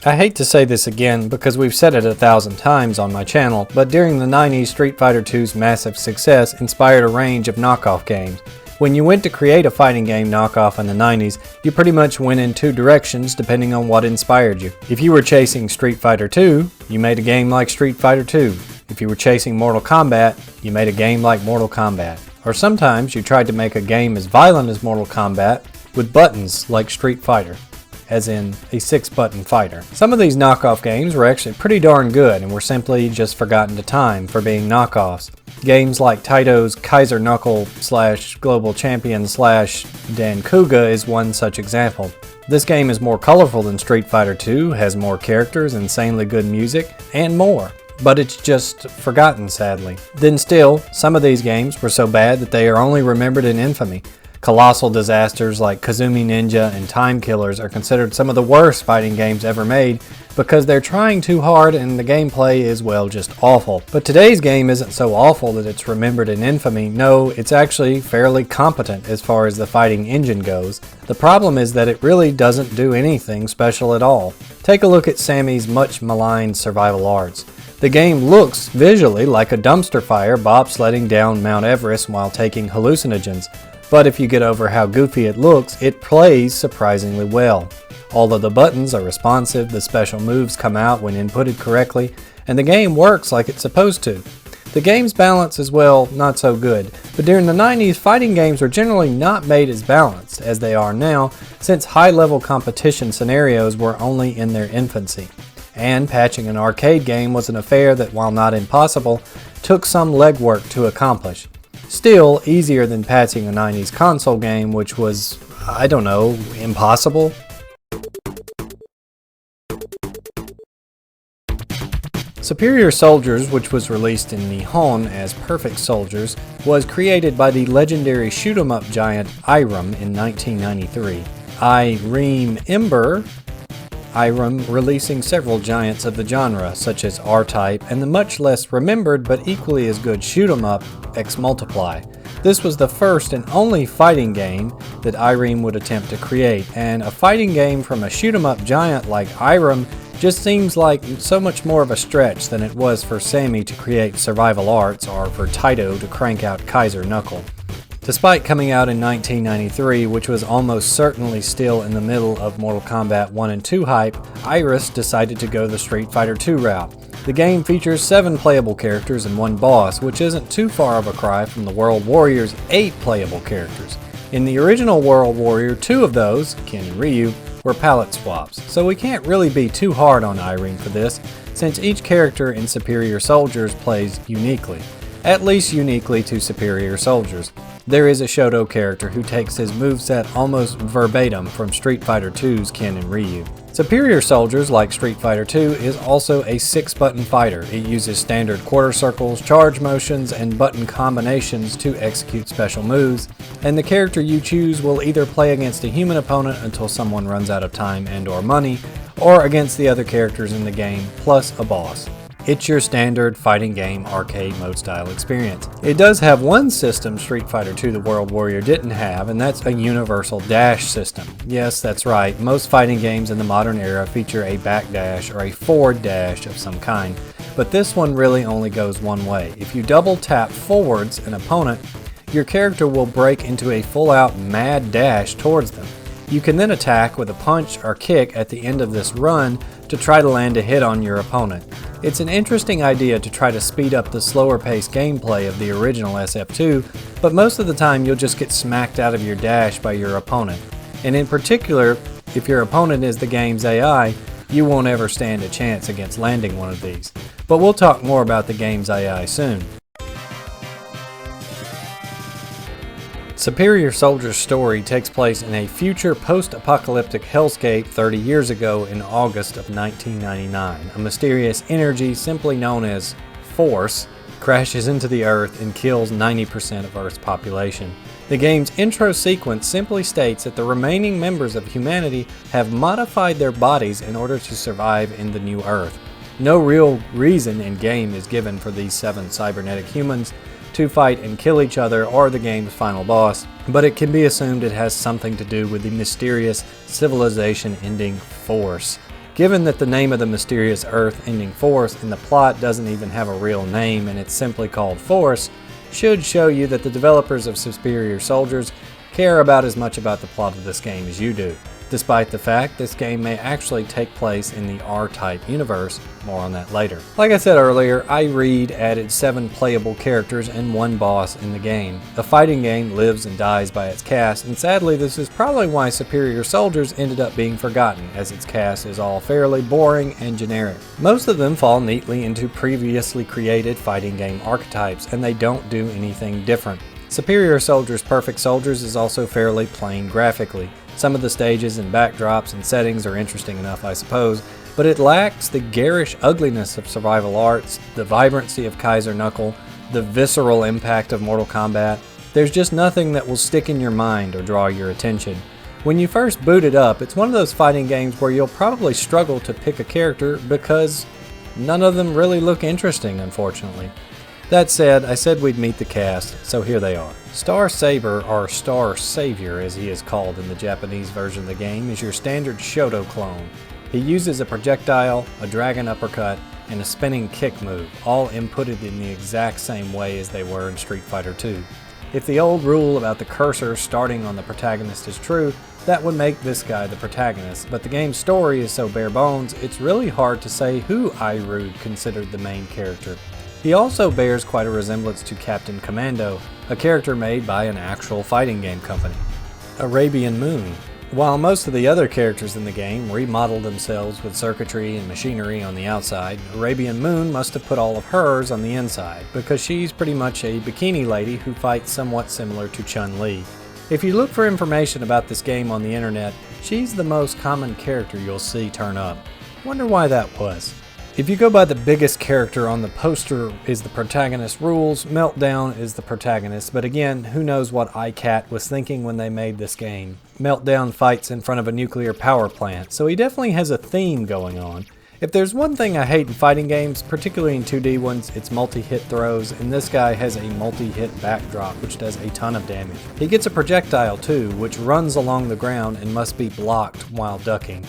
I hate to say this again because we've said it 1,000 times on my channel, but during the 90s, Street Fighter II's massive success inspired a range of knockoff games. When you went to create a fighting game knockoff in the 90s, you pretty much went in two directions depending on what inspired you. If you were chasing Street Fighter II, you made a game like Street Fighter II. If you were chasing Mortal Kombat, you made a game like Mortal Kombat. Or sometimes you tried to make a game as violent as Mortal Kombat with buttons like Street Fighter, as in a 6-button fighter. Some of these knockoff games were actually pretty darn good and were simply just forgotten to time for being knockoffs. Games like Taito's Kaiser Knuckle / Global Champion / Dan Kuga is one such example. This game is more colorful than Street Fighter II, has more characters, insanely good music, and more. But it's just forgotten, sadly. Then still, some of these games were so bad that they are only remembered in infamy. Colossal disasters like Kazumi Ninja and Time Killers are considered some of the worst fighting games ever made because they're trying too hard and the gameplay is, well, just awful. But today's game isn't so awful that it's remembered in infamy. No, it's actually fairly competent as far as the fighting engine goes. The problem is that it really doesn't do anything special at all. Take a look at Sammy's much maligned survival arts. The game looks visually like a dumpster fire bobsledding down Mount Everest while taking hallucinogens. But if you get over how goofy it looks, it plays surprisingly well. All of the buttons are responsive, the special moves come out when inputted correctly, and the game works like it's supposed to. The game's balance is, well, not so good, but during the 90s, fighting games were generally not made as balanced as they are now, since high-level competition scenarios were only in their infancy. And patching an arcade game was an affair that, while not impossible, took some legwork to accomplish. Still, easier than patching a 90s console game, which was, I don't know, impossible? Superior Soldiers, which was released in Nihon as Perfect Soldiers, was created by the legendary shoot-'em-up giant Irem in 1993. Irem releasing several giants of the genre, such as R-Type and the much less remembered but equally as good shoot-'em-up X Multiply. This was the first and only fighting game that Irem would attempt to create, and a fighting game from a shoot-'em-up giant like Irem just seems like so much more of a stretch than it was for Sammy to create Survival Arts or for Taito to crank out Kaiser Knuckle. Despite coming out in 1993, which was almost certainly still in the middle of Mortal Kombat 1 and 2 hype, Iris decided to go the Street Fighter II route. The game features 7 playable characters and 1 boss, which isn't too far of a cry from the World Warrior's 8 playable characters. In the original World Warrior, 2 of those, Ken and Ryu, were palette swaps, so we can't really be too hard on Irene for this, since each character in Superior Soldiers plays uniquely. At least uniquely to Superior Soldiers. There is a Shoto character who takes his moveset almost verbatim from Street Fighter II's Ken and Ryu. Superior Soldiers, like Street Fighter II, is also a 6-button fighter. It uses standard quarter circles, charge motions, and button combinations to execute special moves, and the character you choose will either play against a human opponent until someone runs out of time and/or money, or against the other characters in the game, plus a boss. It's your standard fighting game arcade mode style experience. It does have one system Street Fighter II The World Warrior didn't have, and that's a universal dash system. Yes, that's right, most fighting games in the modern era feature a backdash or a forward dash of some kind, but this one really only goes one way. If you double tap forwards an opponent, your character will break into a full-out mad dash towards them. You can then attack with a punch or kick at the end of this run to try to land a hit on your opponent. It's an interesting idea to try to speed up the slower paced gameplay of the original SF2, but most of the time you'll just get smacked out of your dash by your opponent. And in particular, if your opponent is the game's AI, you won't ever stand a chance against landing one of these. But we'll talk more about the game's AI soon. Superior Soldier's story takes place in a future post-apocalyptic hellscape 30 years ago in August of 1999. A mysterious energy, simply known as Force, crashes into the Earth and kills 90% of Earth's population. The game's intro sequence simply states that the remaining members of humanity have modified their bodies in order to survive in the new Earth. No real reason in game is given for these 7 cybernetic humans to fight and kill each other or the game's final boss, but it can be assumed it has something to do with the mysterious civilization-ending Force. Given that the name of the mysterious Earth-ending force in the plot doesn't even have a real name and it's simply called Force, should show you that the developers of Superior Soldiers care about as much about the plot of this game as you do, despite the fact this game may actually take place in the R-Type universe. More on that later. Like I said earlier, R-Rype added 7 playable characters and 1 boss in the game. The fighting game lives and dies by its cast, and sadly this is probably why Superior Soldiers ended up being forgotten, as its cast is all fairly boring and generic. Most of them fall neatly into previously created fighting game archetypes, and they don't do anything different. Superior Soldiers Perfect Soldiers is also fairly plain graphically. Some of the stages and backdrops and settings are interesting enough, I suppose, but it lacks the garish ugliness of survival arts, the vibrancy of Kaiser Knuckle, the visceral impact of Mortal Kombat. There's just nothing that will stick in your mind or draw your attention. When you first boot it up, it's one of those fighting games where you'll probably struggle to pick a character because none of them really look interesting, unfortunately. That said, I said we'd meet the cast, so here they are. Star Saber, or Star Savior as he is called in the Japanese version of the game, is your standard Shoto clone. He uses a projectile, a dragon uppercut, and a spinning kick move, all inputted in the exact same way as they were in Street Fighter II. If the old rule about the cursor starting on the protagonist is true, that would make this guy the protagonist, but the game's story is so bare bones, it's really hard to say who R-Rype considered the main character. He also bears quite a resemblance to Captain Commando, a character made by an actual fighting game company. Arabian Moon. While most of the other characters in the game remodeled themselves with circuitry and machinery on the outside, Arabian Moon must have put all of hers on the inside, because she's pretty much a bikini lady who fights somewhat similar to Chun-Li. If you look for information about this game on the internet, she's the most common character you'll see turn up. Wonder why that was. If you go by the biggest character on the poster is the protagonist rules, Meltdown is the protagonist, but again, who knows what iCat was thinking when they made this game. Meltdown fights in front of a nuclear power plant, so he definitely has a theme going on. If there's one thing I hate in fighting games, particularly in 2D ones, it's multi-hit throws, and this guy has a multi-hit backdrop, which does a ton of damage. He gets a projectile too, which runs along the ground and must be blocked while ducking.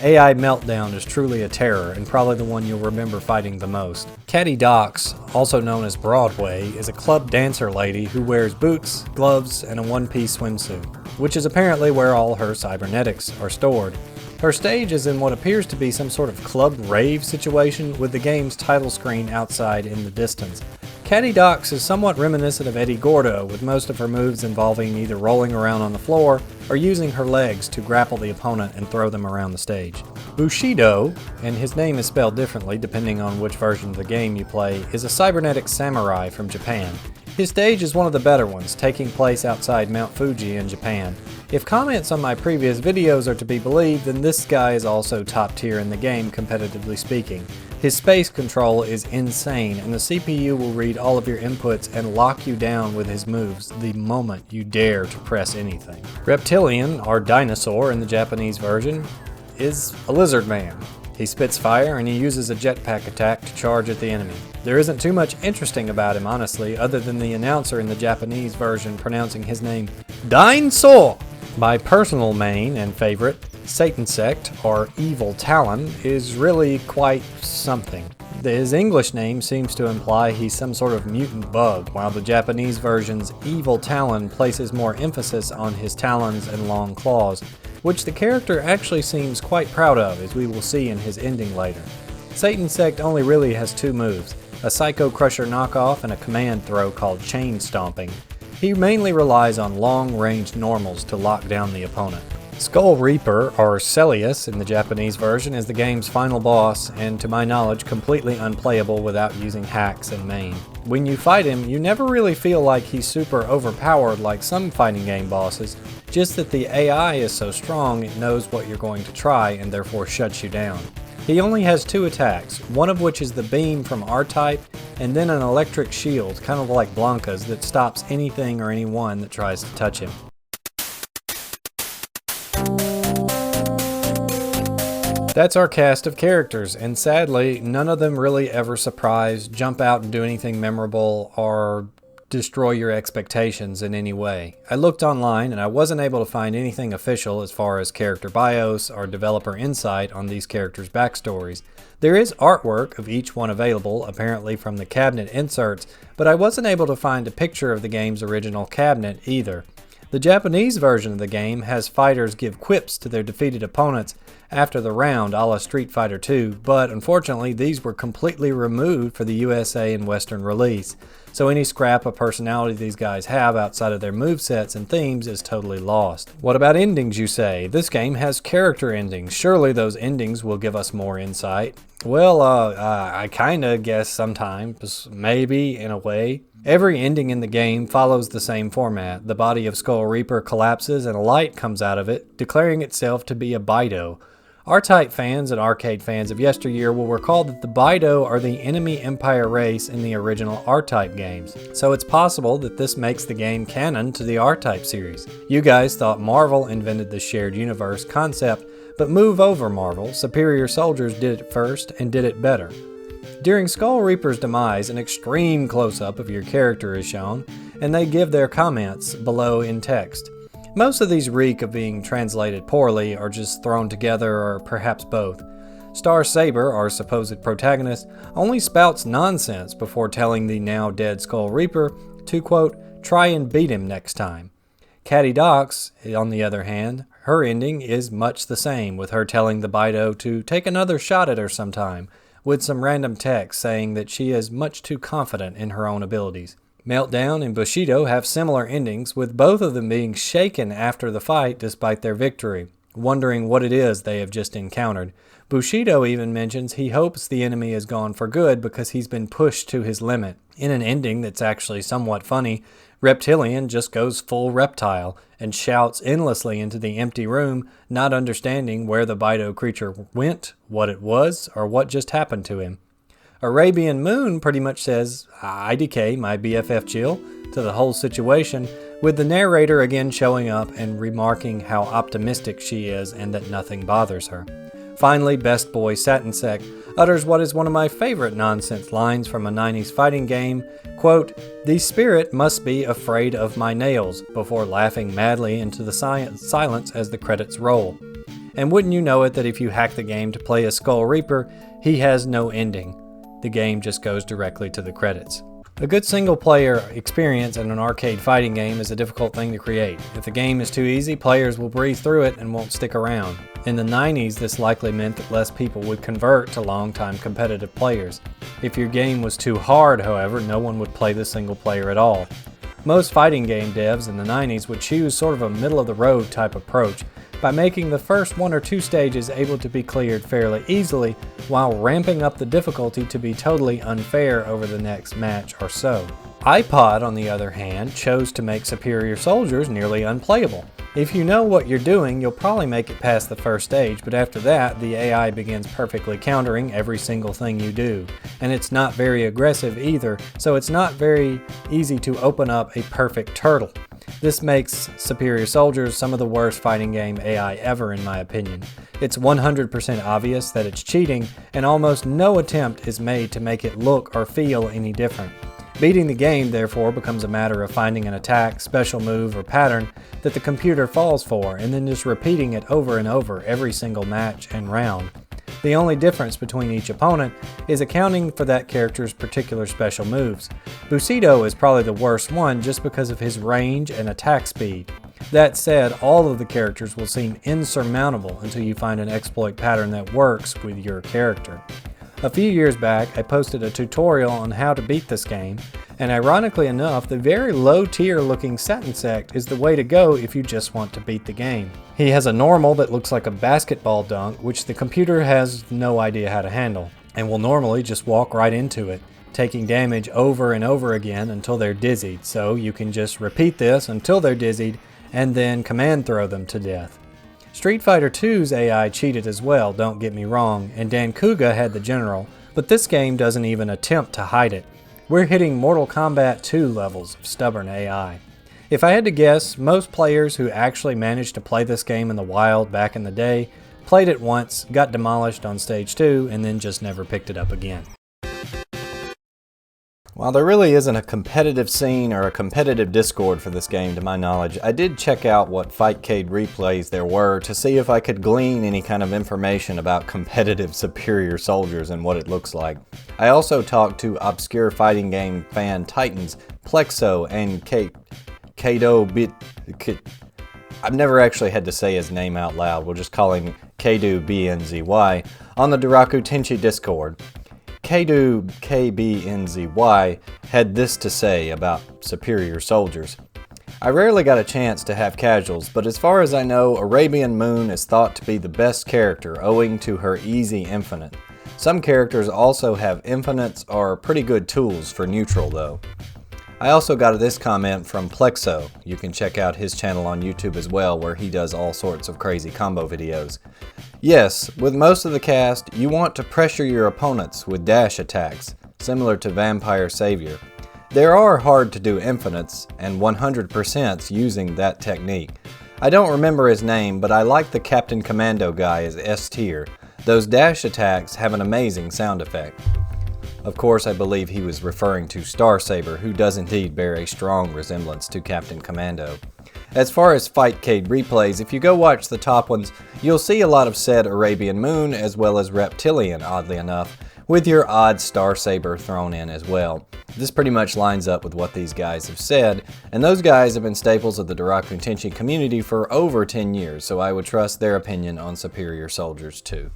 AI Meltdown is truly a terror, and probably the one you'll remember fighting the most. Caddy Docks, also known as Broadway, is a club dancer lady who wears boots, gloves, and a one-piece swimsuit, which is apparently where all her cybernetics are stored. Her stage is in what appears to be some sort of club rave situation with the game's title screen outside in the distance. Caddy Docks is somewhat reminiscent of Eddie Gordo, with most of her moves involving either rolling around on the floor or using her legs to grapple the opponent and throw them around the stage. Bushido, and his name is spelled differently depending on which version of the game you play, is a cybernetic samurai from Japan. His stage is one of the better ones, taking place outside Mount Fuji in Japan. If comments on my previous videos are to be believed, then this guy is also top tier in the game, competitively speaking. His space control is insane, and the CPU will read all of your inputs and lock you down with his moves the moment you dare to press anything. Reptilian, or Dinosaur in the Japanese version, is a lizard man. He spits fire and he uses a jetpack attack to charge at the enemy. There isn't too much interesting about him, honestly, other than the announcer in the Japanese version pronouncing his name Dinosaur. My personal main and favorite, Satan Sect, or Evil Talon, is really quite something. His English name seems to imply he's some sort of mutant bug, while the Japanese version's Evil Talon places more emphasis on his talons and long claws, which the character actually seems quite proud of, as we will see in his ending later. Satan Sect only really has 2 moves, a Psycho Crusher knockoff and a command throw called Chain Stomping. He mainly relies on long-range normals to lock down the opponent. Skull Reaper, or Celius in the Japanese version, is the game's final boss, and to my knowledge completely unplayable without using hacks and main. When you fight him, you never really feel like he's super overpowered like some fighting game bosses, just that the AI is so strong it knows what you're going to try and therefore shuts you down. He only has 2 attacks, one of which is the beam from R-Type, and then an electric shield, kind of like Blanca's, that stops anything or anyone that tries to touch him. That's our cast of characters, and sadly, none of them really ever surprise, jump out and do anything memorable, or destroy your expectations in any way. I looked online and I wasn't able to find anything official as far as character bios or developer insight on these characters' backstories. There is artwork of each one available, apparently from the cabinet inserts, but I wasn't able to find a picture of the game's original cabinet either. The Japanese version of the game has fighters give quips to their defeated opponents after the round a la Street Fighter II, but unfortunately these were completely removed for the USA and Western release. So any scrap of personality these guys have outside of their movesets and themes is totally lost. What about endings, you say? This game has character endings. Surely those endings will give us more insight. Well, I kinda guess sometimes, maybe, in a way. Every ending in the game follows the same format. The body of Skull Reaper collapses and a light comes out of it, declaring itself to be a Bido. R-Type fans and arcade fans of yesteryear will recall that the Bido are the enemy Empire race in the original R-Type games, so it's possible that this makes the game canon to the R-Type series. You guys thought Marvel invented the shared universe concept, but move over Marvel, Superior Soldiers did it first and did it better. During Skull Reaper's demise, an extreme close-up of your character is shown, and they give their comments below in text. Most of these reek of being translated poorly or just thrown together, or perhaps both. Star Saber, our supposed protagonist, only spouts nonsense before telling the now dead Skull Reaper to, quote, try and beat him next time. Caddy Docs, on the other hand, her ending is much the same, with her telling the Bido to take another shot at her sometime, with some random text saying that she is much too confident in her own abilities. Meltdown and Bushido have similar endings, with both of them being shaken after the fight despite their victory, wondering what it is they have just encountered. Bushido even mentions he hopes the enemy is gone for good because he's been pushed to his limit. In an ending that's actually somewhat funny, Reptilian just goes full reptile and shouts endlessly into the empty room, not understanding where the Bido creature went, what it was, or what just happened to him. Arabian Moon pretty much says, IDK, my BFF Jill, to the whole situation, with the narrator again showing up and remarking how optimistic she is and that nothing bothers her. Finally, Best Boy Satinsect utters what is one of my favorite nonsense lines from a 90s fighting game, quote, the spirit must be afraid of my nails, before laughing madly into the silence as the credits roll. And wouldn't you know it that if you hack the game to play as Skull Reaper, he has no ending. The game just goes directly to the credits. A good single-player experience in an arcade fighting game is a difficult thing to create. If the game is too easy, players will breeze through it and won't stick around. In the 90s, this likely meant that less people would convert to long-time competitive players. If your game was too hard, however, no one would play the single player at all. Most fighting game devs in the 90s would choose sort of a middle-of-the-road type approach, by making the first one or two stages able to be cleared fairly easily, while ramping up the difficulty to be totally unfair over the next match or so. iPod, on the other hand, chose to make Superior Soldiers nearly unplayable. If you know what you're doing, you'll probably make it past the first stage, but after that, the AI begins perfectly countering every single thing you do. And it's not very aggressive either, so it's not very easy to open up a perfect turtle. This makes Superior Soldiers some of the worst fighting game AI ever, in my opinion. It's 100% obvious that it's cheating, and almost no attempt is made to make it look or feel any different. Beating the game, therefore, becomes a matter of finding an attack, special move, or pattern that the computer falls for, and then just repeating it over and over every single match and round. The only difference between each opponent is accounting for that character's particular special moves. Bushido is probably the worst one just because of his range and attack speed. That said, all of the characters will seem insurmountable until you find an exploit pattern that works with your character. A few years back, I posted a tutorial on how to beat this game, and ironically enough, the very low-tier looking Satinsect is the way to go if you just want to beat the game. He has a normal that looks like a basketball dunk, which the computer has no idea how to handle, and will normally just walk right into it, taking damage over and over again until they're dizzied, so you can just repeat this until they're dizzied, and then command throw them to death. Street Fighter II's AI cheated as well, don't get me wrong, and Dan Kuga had the general, but this game doesn't even attempt to hide it. We're hitting Mortal Kombat 2 levels of stubborn AI. If I had to guess, most players who actually managed to play this game in the wild back in the day played it once, got demolished on stage 2, and then just never picked it up again. While there really isn't a competitive scene or a competitive Discord for this game to my knowledge, I did check out what Fightcade replays there were to see if I could glean any kind of information about competitive Superior Soldiers and what it looks like. I also talked to obscure fighting game fan titans Plexo and Kado Bit. I've never actually had to say his name out loud, we'll just call him Kadu BNZY on the Duraku Tenchi Discord. Kadu KBNZY had this to say about Superior Soldiers. I rarely got a chance to have casuals, but as far as I know, Arabian Moon is thought to be the best character owing to her easy infinite. Some characters also have infinites or pretty good tools for neutral though. I also got this comment from Plexo. You can check out his channel on YouTube as well, where he does all sorts of crazy combo videos. Yes, with most of the cast, you want to pressure your opponents with dash attacks, similar to Vampire Savior. There are hard to do infinites, and 100% using that technique. I don't remember his name, but I like the Captain Commando guy as S tier. Those dash attacks have an amazing sound effect. Of course, I believe he was referring to Star Saber, who does indeed bear a strong resemblance to Captain Commando. As far as Fightcade replays, if you go watch the top ones, you'll see a lot of said Arabian Moon as well as Reptilian, oddly enough, with your odd Star Saber thrown in as well. This pretty much lines up with what these guys have said, and those guys have been staples of the Duraku Tenchi community for over 10 years, so I would trust their opinion on Superior Soldiers too.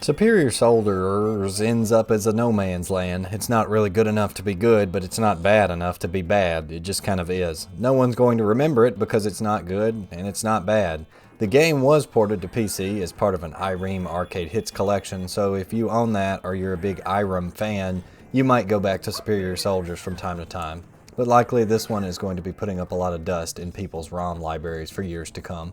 Superior Soldiers ends up as a no man's land. It's not really good enough to be good, but it's not bad enough to be bad. It just kind of is. No one's going to remember it because it's not good, and it's not bad. The game was ported to PC as part of an Irem Arcade Hits collection, so if you own that or you're a big Irem fan, you might go back to Superior Soldiers from time to time. But likely this one is going to be putting up a lot of dust in people's ROM libraries for years to come.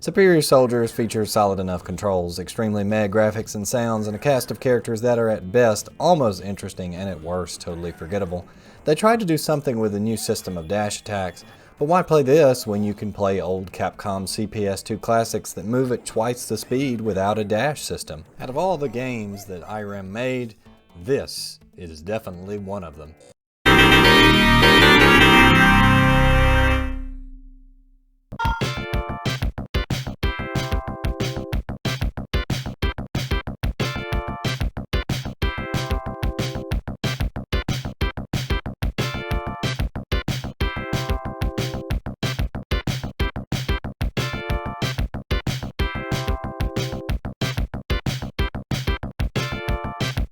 Superior Soldiers features solid enough controls, extremely meh graphics and sounds, and a cast of characters that are at best almost interesting and at worst totally forgettable. They tried to do something with a new system of dash attacks, but why play this when you can play old Capcom CPS2 classics that move at twice the speed without a dash system? Out of all the games that Irem made, this is definitely one of them.